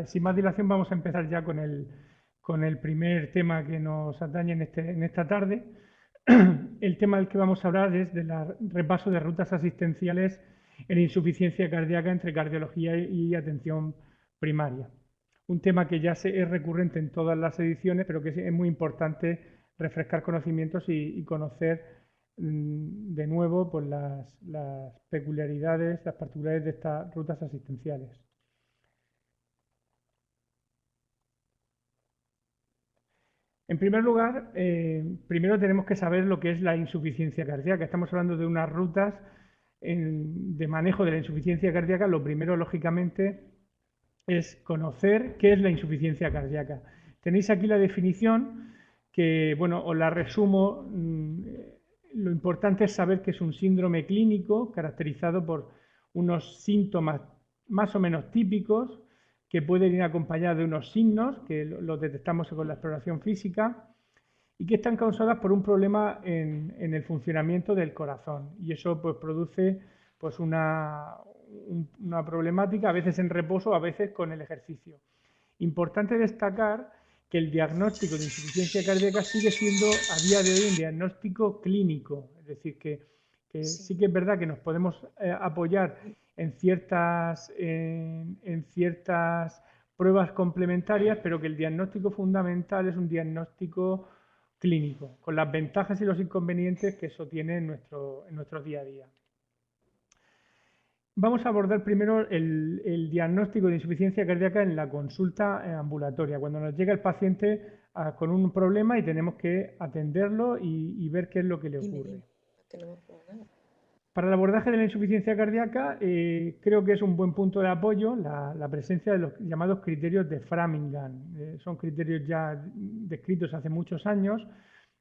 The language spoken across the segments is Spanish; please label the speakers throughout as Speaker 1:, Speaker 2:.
Speaker 1: Vale, sin más dilación vamos a empezar ya con el primer tema que nos atañe en esta tarde. El tema del que vamos a hablar es del repaso de rutas asistenciales en insuficiencia cardíaca entre cardiología y atención primaria. Un tema que ya es recurrente en todas las ediciones, pero que es muy importante refrescar conocimientos y conocer de nuevo pues, las peculiaridades, las particularidades de estas rutas asistenciales. En primer lugar, primero tenemos que saber lo que es la insuficiencia cardíaca. Estamos hablando de unas rutas de manejo de la insuficiencia cardíaca. Lo primero, lógicamente, es conocer qué es la insuficiencia cardíaca. Tenéis aquí la definición que, bueno, os la resumo. Lo importante es saber que es un síndrome clínico caracterizado por unos síntomas más o menos típicos que pueden ir acompañados de unos signos que los detectamos con la exploración física y que están causadas por un problema en el funcionamiento del corazón. Y eso pues, produce pues, una problemática, a veces en reposo, a veces con el ejercicio. Importante destacar que el diagnóstico de insuficiencia cardíaca sigue siendo a día de hoy un diagnóstico clínico, es decir, que sí que es verdad que nos podemos apoyar en ciertas pruebas complementarias, pero que el diagnóstico fundamental es un diagnóstico clínico, con las ventajas y los inconvenientes que eso tiene en nuestro día a día. Vamos a abordar primero el diagnóstico de insuficiencia cardíaca en la consulta ambulatoria, cuando nos llega el paciente con un problema y tenemos que atenderlo y ver qué es lo que le ocurre. Para el abordaje de la insuficiencia cardíaca, creo que es un buen punto de apoyo la presencia de los llamados criterios de Framingham. Son criterios ya descritos hace muchos años.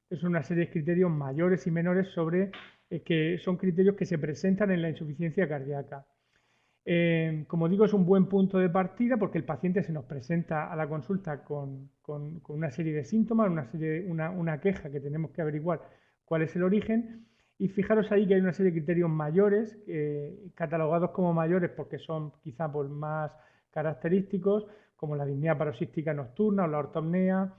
Speaker 1: Es una serie de criterios mayores y menores sobre que son criterios que se presentan en la insuficiencia cardíaca. Como digo, es un buen punto de partida porque el paciente se nos presenta a la consulta con una serie de síntomas, una queja que tenemos que averiguar cuál es el origen. Y fijaros ahí que hay una serie de criterios mayores, catalogados como mayores porque son quizá por más característicos, como la disnea paroxística nocturna o la ortopnea,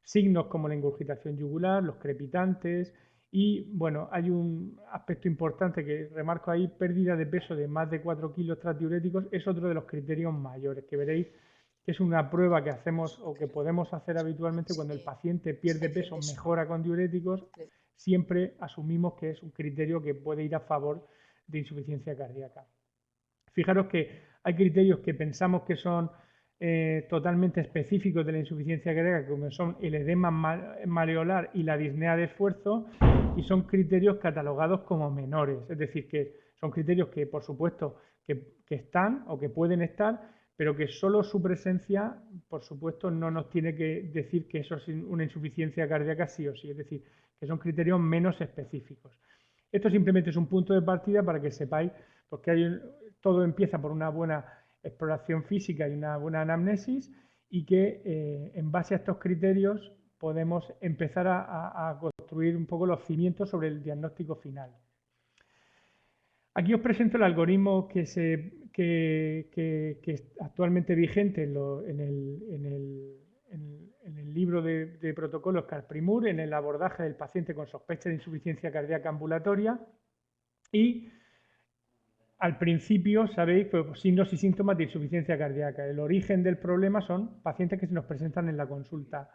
Speaker 1: signos como la ingurgitación yugular, los crepitantes y, bueno, hay un aspecto importante que remarco ahí, pérdida de peso de más de 4 kilos tras diuréticos, es otro de los criterios mayores, que veréis que es una prueba que hacemos o que podemos hacer habitualmente cuando el paciente pierde peso, mejora con diuréticos. Siempre asumimos que es un criterio que puede ir a favor de insuficiencia cardíaca. Fijaros que hay criterios que pensamos que son totalmente específicos de la insuficiencia cardíaca, como son el edema maleolar y la disnea de esfuerzo, y son criterios catalogados como menores, es decir, que son criterios que, por supuesto, que están o que pueden estar, pero que solo su presencia, por supuesto, no nos tiene que decir que eso es una insuficiencia cardíaca sí o sí, es decir, que son criterios menos específicos. Esto simplemente es un punto de partida para que sepáis, porque todo empieza por una buena exploración física y una buena anamnesis, y que en base a estos criterios podemos empezar a construir un poco los cimientos sobre el diagnóstico final. Aquí os presento el algoritmo que es actualmente vigente en el libro de protocolos CARPRIMUR, en el abordaje del paciente con sospecha de insuficiencia cardíaca ambulatoria. Y al principio, sabéis, pues, signos y síntomas de insuficiencia cardíaca. El origen del problema son pacientes que se nos presentan en la consulta.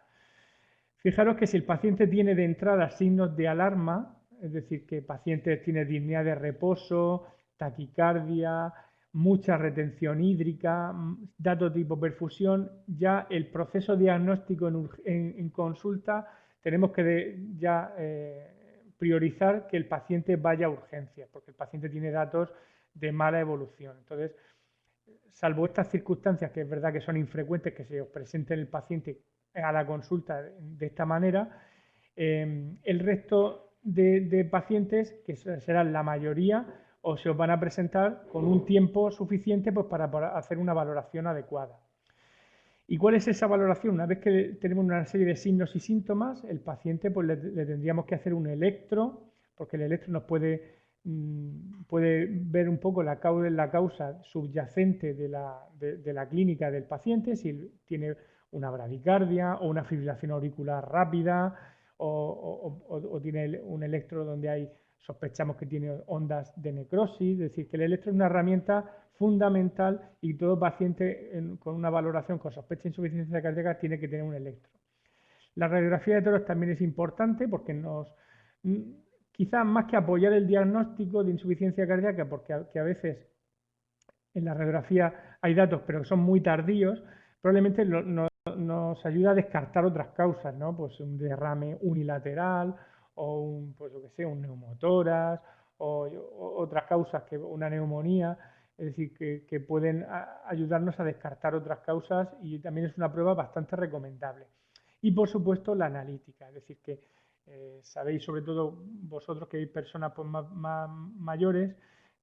Speaker 1: Fijaros que si el paciente tiene de entrada signos de alarma, es decir, que el paciente tiene disnea de reposo, taquicardia, mucha retención hídrica, datos de hipoperfusión, ya el proceso diagnóstico en consulta tenemos que priorizar que el paciente vaya a urgencias, porque el paciente tiene datos de mala evolución. Entonces, salvo estas circunstancias, que es verdad que son infrecuentes que se os presente el paciente a la consulta de esta manera, el resto de pacientes, que serán la mayoría, o se os van a presentar con un tiempo suficiente pues, para hacer una valoración adecuada. ¿Y cuál es esa valoración? Una vez que tenemos una serie de signos y síntomas, el paciente pues, le tendríamos que hacer un electro, porque el electro nos puede puede ver un poco la causa subyacente de la clínica del paciente, si tiene una bradicardia o una fibrilación auricular rápida o tiene un electro donde sospechamos que tiene ondas de necrosis, es decir, que el electro es una herramienta fundamental y todo paciente con una valoración con sospecha de insuficiencia cardíaca tiene que tener un electro. La radiografía de toros también es importante porque quizás más que apoyar el diagnóstico de insuficiencia cardíaca, porque a veces en la radiografía hay datos pero son muy tardíos, probablemente nos ayuda a descartar otras causas, ¿no? Pues un derrame unilateral o pues lo que sé, un neumotórax o otras causas, una neumonía, es decir, que pueden ayudarnos a descartar otras causas y también es una prueba bastante recomendable. Y por supuesto la analítica, es decir, que sabéis sobre todo vosotros que hay personas pues, más mayores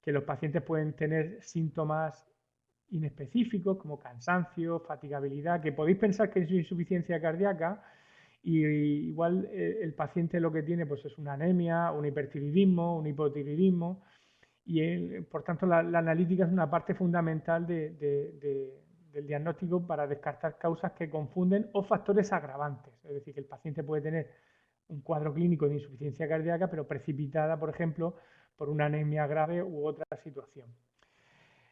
Speaker 1: que los pacientes pueden tener síntomas inespecíficos como cansancio, fatigabilidad, que podéis pensar que es insuficiencia cardíaca y igual el paciente lo que tiene pues es una anemia, un hipertiroidismo, un hipotiroidismo y por tanto la analítica es una parte fundamental del diagnóstico para descartar causas que confunden o factores agravantes, es decir, que el paciente puede tener un cuadro clínico de insuficiencia cardíaca pero precipitada, por ejemplo, por una anemia grave u otra situación.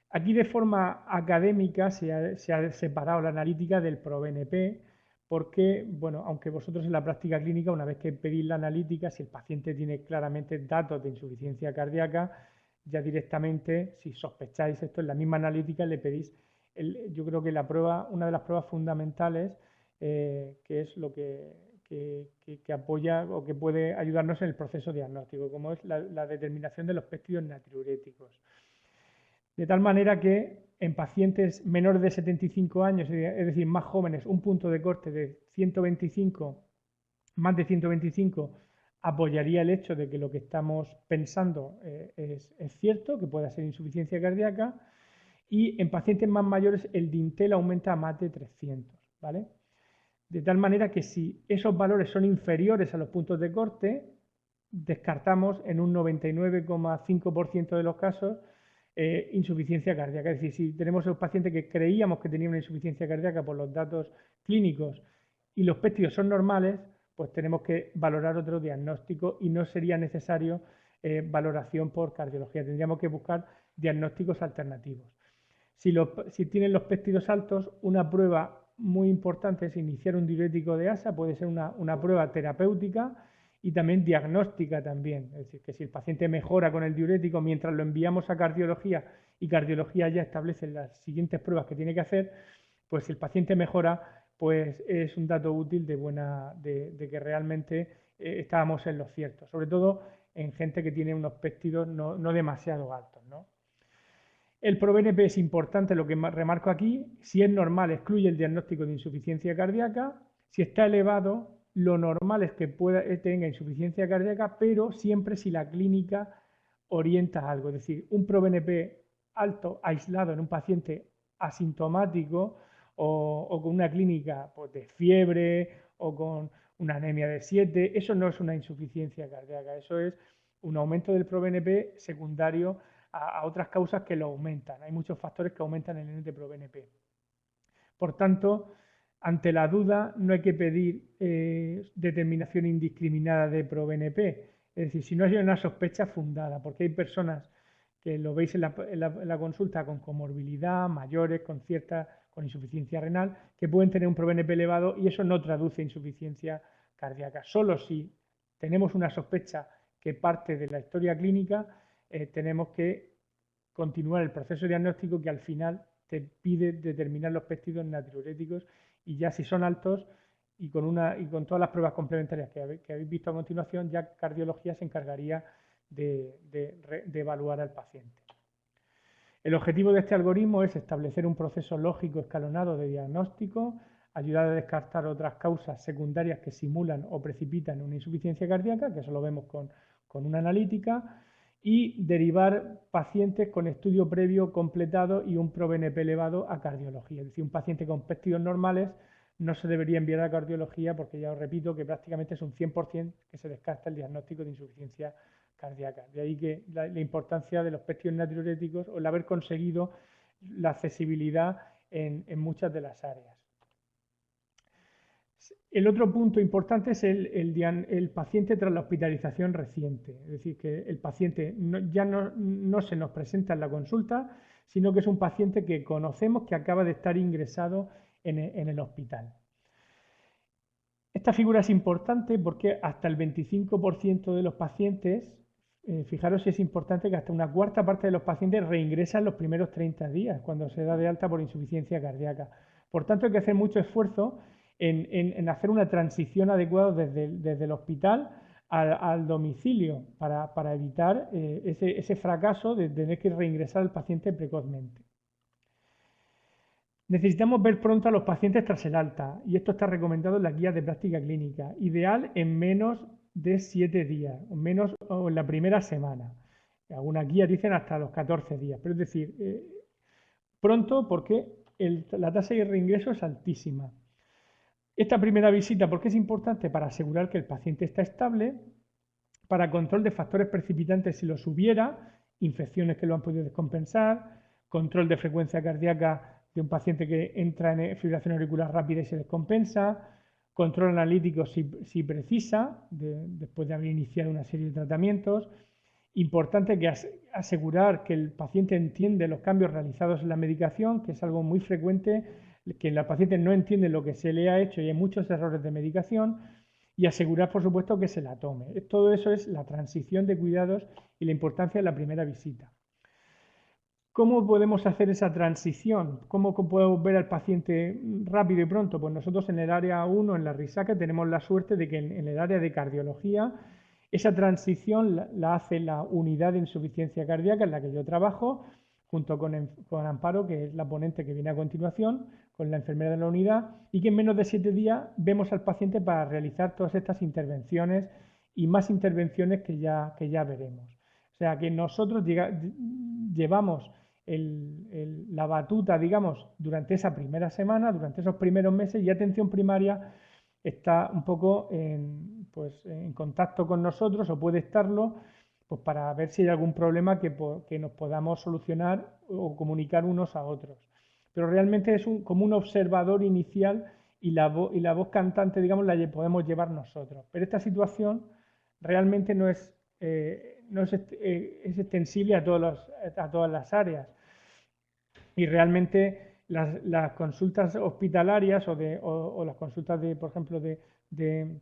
Speaker 1: Aquí de forma académica se ha separado la analítica del ProBNP porque, bueno, aunque vosotros en la práctica clínica, una vez que pedís la analítica, si el paciente tiene claramente datos de insuficiencia cardíaca, ya directamente, si sospecháis esto, en la misma analítica le pedís, yo creo que una de las pruebas fundamentales, que es lo que apoya o que puede ayudarnos en el proceso diagnóstico, como es la determinación de los péptidos natriuréticos. De tal manera que en pacientes menores de 75 años, es decir, más jóvenes, un punto de corte de 125, más de 125, apoyaría el hecho de que lo que estamos pensando es cierto, que pueda ser insuficiencia cardíaca, y en pacientes más mayores el dintel aumenta a más de 300, ¿vale? De tal manera que si esos valores son inferiores a los puntos de corte, descartamos en un 99,5% de los casos insuficiencia cardíaca. Es decir, si tenemos un paciente que creíamos que tenía una insuficiencia cardíaca por los datos clínicos y los péptidos son normales, pues tenemos que valorar otro diagnóstico y no sería necesario valoración por cardiología. Tendríamos que buscar diagnósticos alternativos. Si tienen los péptidos altos, una prueba muy importante es iniciar un diurético de ASA, puede ser una prueba terapéutica y también diagnóstica también. Es decir, que si el paciente mejora con el diurético mientras lo enviamos a cardiología y cardiología ya establece las siguientes pruebas que tiene que hacer, pues si el paciente mejora, pues es un dato útil de que realmente estábamos en lo cierto, sobre todo en gente que tiene unos péptidos no demasiado altos, ¿no? El ProBNP es importante, lo que remarco aquí, si es normal excluye el diagnóstico de insuficiencia cardíaca, si está elevado, lo normal es que tenga insuficiencia cardíaca, pero siempre si la clínica orienta algo, es decir, un ProBNP alto, aislado en un paciente asintomático o con una clínica pues, de fiebre o con una anemia de 7, eso no es una insuficiencia cardíaca, eso es un aumento del ProBNP secundario a otras causas que lo aumentan. Hay muchos factores que aumentan el NT-proBNP. Por tanto, ante la duda no hay que pedir determinación indiscriminada de ProBNP. Es decir, si no hay una sospecha fundada, porque hay personas que lo veis en la consulta con comorbilidad, mayores, con insuficiencia renal, que pueden tener un ProBNP elevado y eso no traduce insuficiencia cardíaca. Solo si tenemos una sospecha que parte de la historia clínica, tenemos que continuar el proceso diagnóstico que al final te pide determinar los péptidos natriuréticos y ya si son altos y con todas las pruebas complementarias que habéis visto a continuación, ya cardiología se encargaría de evaluar al paciente. El objetivo de este algoritmo es establecer un proceso lógico escalonado de diagnóstico, ayudar a descartar otras causas secundarias que simulan o precipitan una insuficiencia cardíaca, que eso lo vemos con una analítica, y derivar pacientes con estudio previo completado y un ProBNP elevado a cardiología. Es decir, un paciente con péptidos normales no se debería enviar a cardiología porque ya os repito que prácticamente es un 100% que se descarta el diagnóstico de insuficiencia cardíaca. cardíacas. De ahí que la importancia de los PET natriuréticos o el haber conseguido la accesibilidad en muchas de las áreas. El otro punto importante es el paciente tras la hospitalización reciente, es decir, que el paciente ya no se nos presenta en la consulta, sino que es un paciente que conocemos que acaba de estar ingresado en el hospital. Esta figura es importante porque hasta el 25% de los pacientes, fijaros si es importante que hasta una cuarta parte de los pacientes reingresan los primeros 30 días cuando se da de alta por insuficiencia cardíaca. Por tanto, hay que hacer mucho esfuerzo en hacer una transición adecuada desde el hospital al domicilio para evitar ese fracaso de tener que reingresar al paciente precozmente. Necesitamos ver pronto a los pacientes tras el alta y esto está recomendado en las guías de práctica clínica, ideal en menos de 7 días o en la primera semana. Algunas guías dicen hasta los 14 días, pero es decir, pronto porque la tasa de reingreso es altísima. Esta primera visita, ¿por qué es importante? Para asegurar que el paciente está estable, para control de factores precipitantes si los hubiera, infecciones que lo han podido descompensar, control de frecuencia cardíaca de un paciente que entra en fibrilación auricular rápida y se descompensa, control analítico si precisa, después de haber iniciado una serie de tratamientos. Importante que asegurar que el paciente entiende los cambios realizados en la medicación, que es algo muy frecuente, que la paciente no entiende lo que se le ha hecho y hay muchos errores de medicación, y asegurar, por supuesto, que se la tome. Todo eso es la transición de cuidados y la importancia de la primera visita. ¿Cómo podemos hacer esa transición? ¿Cómo podemos ver al paciente rápido y pronto? Pues nosotros en el área 1, en la RISACA, tenemos la suerte de que en el área de cardiología esa transición la hace la unidad de insuficiencia cardíaca en la que yo trabajo, junto con Amparo, que es la ponente que viene a continuación, con la enfermera de la unidad, y que en menos de 7 días vemos al paciente para realizar todas estas intervenciones y más intervenciones que ya veremos. O sea que nosotros llevamos la batuta, digamos, durante esa primera semana, durante esos primeros meses, y atención primaria está un poco en contacto con nosotros o puede estarlo, pues para ver si hay algún problema que nos podamos solucionar o comunicar unos a otros. Pero realmente es como un observador inicial y la voz cantante, digamos, la podemos llevar nosotros. Pero esta situación realmente no es extensible a todas las áreas. Y realmente las consultas hospitalarias o las consultas por ejemplo, de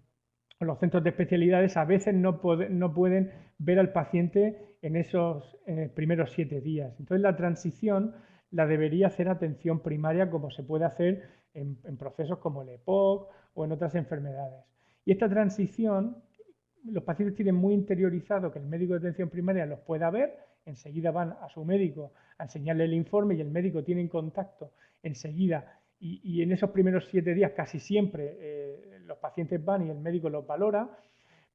Speaker 1: los centros de especialidades a veces no pueden ver al paciente en esos primeros 7 días. Entonces la transición la debería hacer atención primaria, como se puede hacer en procesos como el EPOC o en otras enfermedades. Y esta transición, los pacientes tienen muy interiorizado que el médico de atención primaria los pueda ver, enseguida van a su médico a enseñarle el informe y el médico tiene contacto enseguida y en esos primeros 7 días casi siempre los pacientes van y el médico los valora,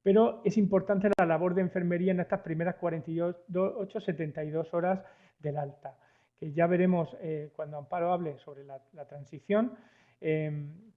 Speaker 1: pero es importante la labor de enfermería en estas primeras 48-72 horas del alta, que ya veremos cuando Amparo hable sobre la transición,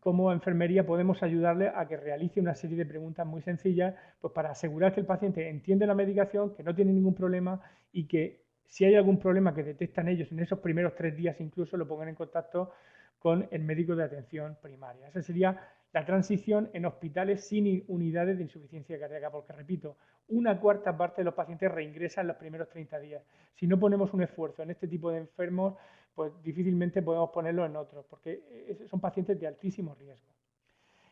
Speaker 1: cómo enfermería podemos ayudarle a que realice una serie de preguntas muy sencillas, pues para asegurar que el paciente entiende la medicación, que no tiene ningún problema y que si hay algún problema que detectan ellos en esos primeros 3 días incluso lo pongan en contacto con el médico de atención primaria. Esa sería la transición en hospitales sin unidades de insuficiencia cardíaca, porque repito, una cuarta parte de los pacientes reingresan en los primeros 30 días. Si no ponemos un esfuerzo en este tipo de enfermos, pues difícilmente podemos ponerlo en otros, porque son pacientes de altísimo riesgo.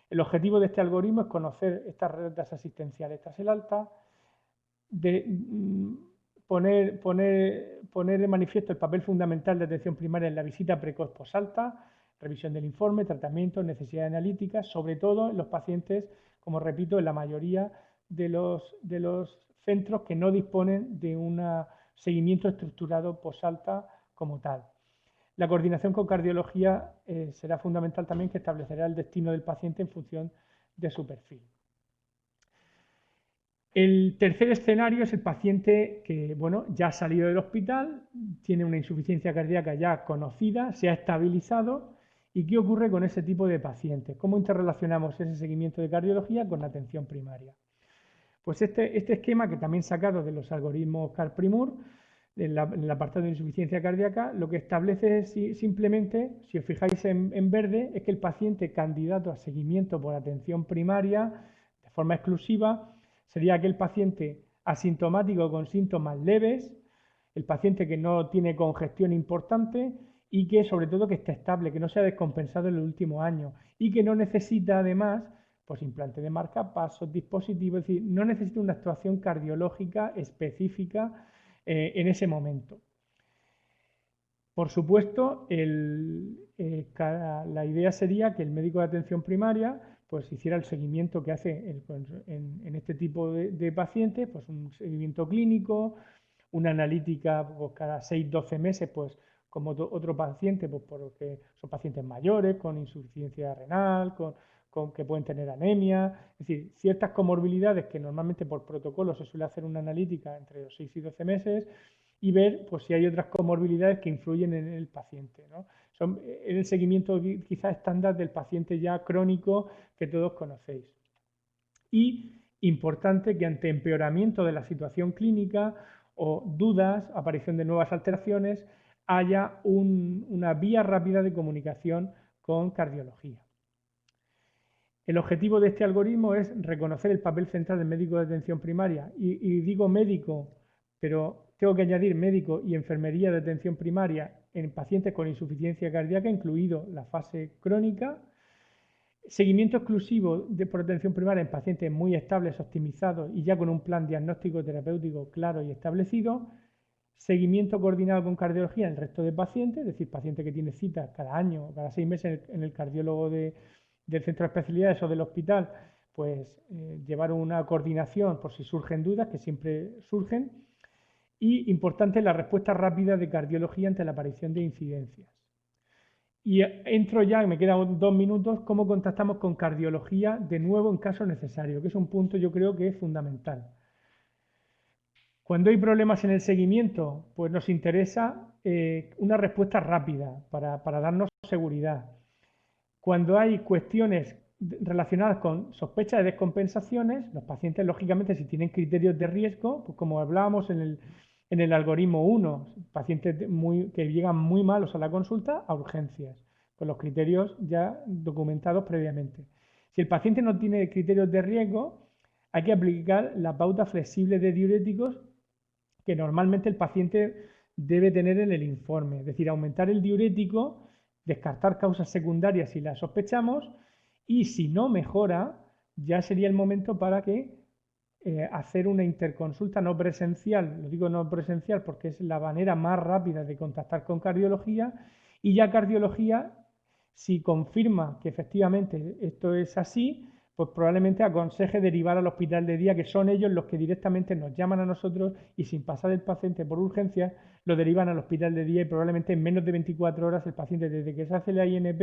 Speaker 1: El objetivo de este algoritmo es conocer estas redes asistenciales tras el alta, poner de manifiesto el papel fundamental de atención primaria en la visita precoz posalta, revisión del informe, tratamiento, necesidades analíticas, sobre todo en los pacientes, como repito, en la mayoría de los centros que no disponen de un seguimiento estructurado posalta como tal. La coordinación con cardiología será fundamental también, que establecerá el destino del paciente en función de su perfil. El tercer escenario es el paciente que ya ha salido del hospital, tiene una insuficiencia cardíaca ya conocida, se ha estabilizado. ¿Y qué ocurre con ese tipo de pacientes? ¿Cómo interrelacionamos ese seguimiento de cardiología con la atención primaria? Pues este esquema, que también sacado de los algoritmos Karp-Primur, en el apartado de insuficiencia cardíaca, lo que establece es simplemente, si os fijáis en verde, es que el paciente candidato a seguimiento por atención primaria de forma exclusiva sería aquel paciente asintomático con síntomas leves, el paciente que no tiene congestión importante y que sobre todo que esté estable, que no se ha descompensado en los últimos años y que no necesita además pues implante de marcapasos, dispositivos, es decir, no necesita una actuación cardiológica específica en ese momento. Por supuesto, la idea sería que el médico de atención primaria pues hiciera el seguimiento que hace en este tipo de pacientes, pues un seguimiento clínico, una analítica pues, cada 6-12 meses, pues como otro paciente, pues porque son pacientes mayores, con insuficiencia renal, con que pueden tener anemia, es decir, ciertas comorbilidades que normalmente por protocolo se suele hacer una analítica entre los 6 y 12 meses y ver pues, si hay otras comorbilidades que influyen en el paciente, ¿no? Son el seguimiento quizás estándar del paciente ya crónico que todos conocéis. Y importante que ante empeoramiento de la situación clínica o dudas, aparición de nuevas alteraciones, haya una vía rápida de comunicación con cardiología. El objetivo de este algoritmo es reconocer el papel central del médico de atención primaria y digo médico, pero tengo que añadir médico y enfermería de atención primaria en pacientes con insuficiencia cardíaca, incluido la fase crónica, seguimiento exclusivo por atención primaria en pacientes muy estables, optimizados y ya con un plan diagnóstico terapéutico claro y establecido, seguimiento coordinado con cardiología en el resto de pacientes, es decir, paciente que tiene citas cada año o cada 6 meses en el cardiólogo del centro de especialidades o del hospital, pues llevar una coordinación por si surgen dudas, que siempre surgen, y importante la respuesta rápida de cardiología ante la aparición de incidencias. Y entro ya, me quedan 2 minutos, cómo contactamos con cardiología de nuevo en caso necesario, que es un punto yo creo que es fundamental. Cuando hay problemas en el seguimiento, pues nos interesa una respuesta rápida para darnos seguridad. Cuando hay cuestiones relacionadas con sospecha de descompensaciones, los pacientes, lógicamente, si tienen criterios de riesgo, pues como hablábamos en el algoritmo 1, pacientes que llegan muy malos a la consulta, a urgencias, con los criterios ya documentados previamente. Si el paciente no tiene criterios de riesgo, hay que aplicar la pauta flexible de diuréticos que normalmente el paciente debe tener en el informe, es decir, aumentar el diurético, descartar causas secundarias si las sospechamos y si no mejora, ya sería el momento para que hacer una interconsulta no presencial, lo digo no presencial porque es la manera más rápida de contactar con cardiología y ya cardiología, si confirma que efectivamente esto es así, pues probablemente aconseje derivar al hospital de día, que son ellos los que directamente nos llaman a nosotros y sin pasar el paciente por urgencias, lo derivan al hospital de día y probablemente en menos de 24 horas el paciente, desde que se hace la INP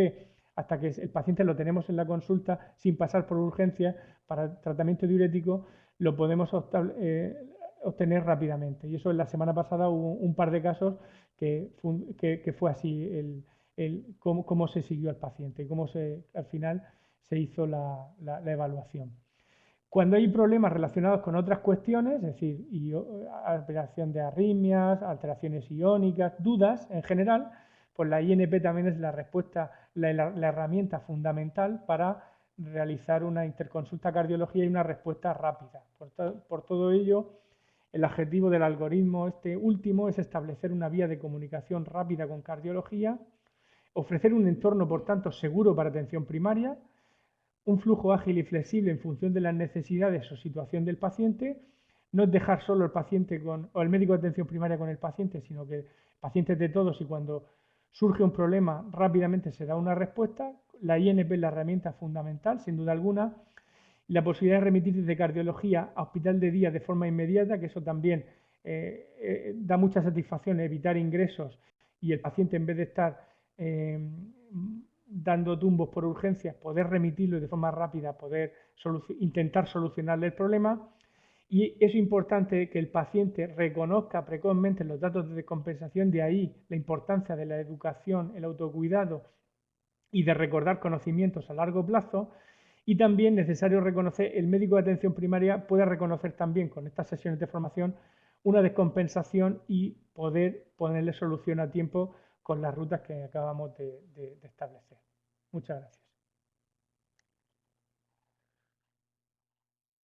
Speaker 1: hasta que el paciente lo tenemos en la consulta sin pasar por urgencias para tratamiento diurético, lo podemos obtener rápidamente. Y eso en la semana pasada hubo un par de casos que fue así cómo se siguió al paciente y cómo al final se hizo la evaluación. Cuando hay problemas relacionados con otras cuestiones, es decir, alteración de arritmias, alteraciones iónicas, dudas en general, pues la INP también es la respuesta, la herramienta fundamental para realizar una interconsulta cardiología y una respuesta rápida. Por todo ello, el objetivo del algoritmo este último es establecer una vía de comunicación rápida con cardiología, ofrecer un entorno, por tanto, seguro para atención primaria, un flujo ágil y flexible en función de las necesidades o situación del paciente, no es dejar solo el paciente o el médico de atención primaria con el paciente, sino que pacientes de todos y cuando surge un problema rápidamente se da una respuesta. La INP es la herramienta fundamental, sin duda alguna, y la posibilidad de remitir desde cardiología a hospital de día de forma inmediata, que eso también da mucha satisfacción, evitar ingresos y el paciente en vez de estar dando tumbos por urgencias, poder remitirlo de forma rápida, poder intentar solucionarle el problema. Y es importante que el paciente reconozca precozmente los datos de descompensación, de ahí la importancia de la educación, el autocuidado y de recordar conocimientos a largo plazo. Y también necesario reconocer, el médico de atención primaria puede reconocer también con estas sesiones de formación una descompensación y poder ponerle solución a tiempo con las rutas que acabamos de establecer. Muchas gracias.